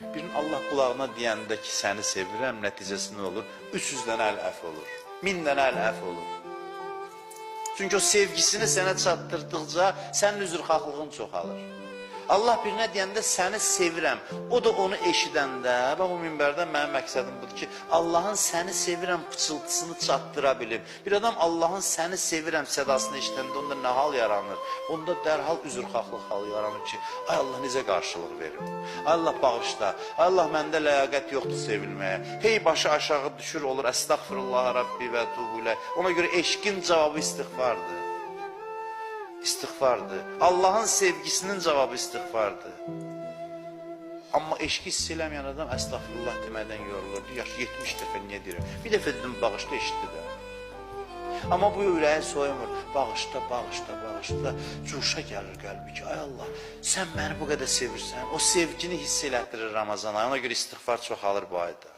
Birinin Allah qulağına deyəndə ki, səni sevirəm, nəticəsi nə olur? 300 dənə əl əf olur, 1000 dənə əl əf olur. Çünki o sevgisini sənə çatdırdıqca sənin üzrxahlığın çoxalır. Allah birinə deyəndə səni sevirəm, o da onu eşidəndə, bax o minbərdə mənim məqsədim budur ki, Allahın səni sevirəm pıçıltısını çatdıra bilim. Bir adam Allahın səni sevirəm sədasını eşidəndə onda nə hal yaranır? Onda dərhal üzrxahlıq halı yaranır ki, ay Allah necə qarşılıq verim? Ay Allah bağışla, ay Allah məndə ləyaqət yoxdur sevilməyə. Hey başı aşağı düşür olur, əstəğfirullah Rabbi və tuğulə. Ona görə eşqin cavabı istiğfardır. İstiğfardır. Allahın sevgisinin cavabı istiğfardır. Amma eşqi hiss eləməyən adam əstəğfirullah deməkdən yorulur. Yaş 70 dəfə niyə deyirəm? Bir dəfə dedim bağışla eşitdi də. Amma bu ürəyi soyumur. Bağışla, bağışla, bağışla. Cuşa gəlir qəlbi ki, ay Allah, sən məni bu qədər sevirsən. O sevgini hiss elətdirir Ramazan ayı. Ona görə istiğfar çoxalır bu ayda.